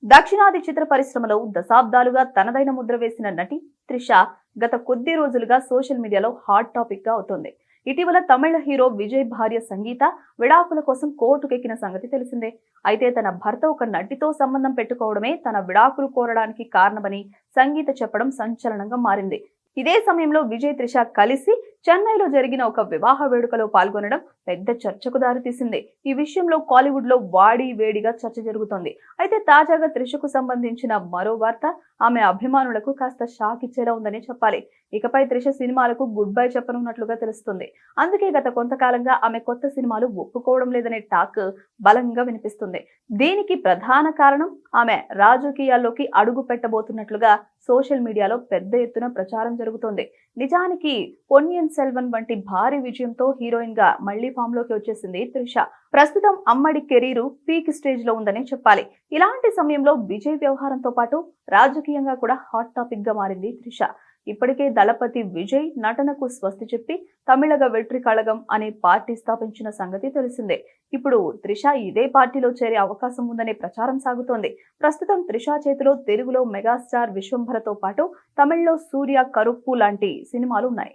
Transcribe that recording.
దక్షిణాది చిత్ర పరిశ్రమలో దశాబ్దాలుగా తనదైన ముద్ర వేసిన నటి త్రిష గత కొద్ది రోజులుగా సోషల్ మీడియాలో హాట్ టాపిక్ గా అవుతోంది. ఇటీవల తమిళ హీరో విజయ్ భార్య సంగీత విడాకుల కోసం కోర్టుకెక్కిన సంగతి తెలిసిందే. అయితే తన భర్త ఒక నటితో సంబంధం పెట్టుకోవడమే తన విడాకులు కోరడానికి కారణమని సంగీత చెప్పడం సంచలనంగా మారింది. ఇదే సమయంలో విజయ్ త్రిష కలిసి చెన్నైలో జరిగిన ఒక వివాహ వేడుకలో పాల్గొనడం పెద్ద చర్చకు దారితీసింది. ఈ విషయంలో కాలీవుడ్ లో వాడి వేడిగా చర్చ జరుగుతోంది. అయితే తాజాగా త్రిషకు సంబంధించిన మరో వార్త ఆమె అభిమానులకు కాస్త షాక్ ఇచ్చేలా ఉందని చెప్పాలి. ఇకపై త్రిష సినిమాలకు గుడ్ బై చెప్పనున్నట్లుగా తెలుస్తుంది. అందుకే గత కొంతకాలంగా ఆమె కొత్త సినిమాలు ఒప్పుకోవడం లేదనే టాక్ బలంగా వినిపిస్తుంది. దీనికి ప్రధాన కారణం ఆమె రాజకీయాల్లోకి అడుగు పెట్టబోతున్నట్లుగా సోషల్ మీడియాలో పెద్ద ఎత్తున ప్రచారం జరుగుతోంది. నిజానికి పొన్నియిన్ సెల్వన్ వంటి భారీ విజయంతో హీరోయిన్ గా మళ్లీ ఫామ్ లోకి వచ్చేసింది త్రిష. ప్రస్తుతం అమ్మడి కెరీరు పీక్ స్టేజ్ లో ఉందనే చెప్పాలి. ఇలాంటి సమయంలో విజయ్ వ్యవహారంతో పాటు రాజకీయంగా కూడా హాట్ టాపిక్ గా మారింది త్రిష. ఇప్పటికే దళపతి విజయ్ నటనకు స్వస్తి చెప్పి తమిళగ వెట్రి కళగం అనే పార్టీ స్థాపించిన సంగతి తెలిసిందే. ఇప్పుడు త్రిష ఇదే పార్టీలో చేరే అవకాశం ఉందనే ప్రచారం సాగుతోంది. ప్రస్తుతం త్రిష చేతిలో తెలుగులో మెగాస్టార్ విశ్వంభరతో పాటు తమిళ్లో సూర్య, కరుప్పు లాంటి సినిమాలు ఉన్నాయి.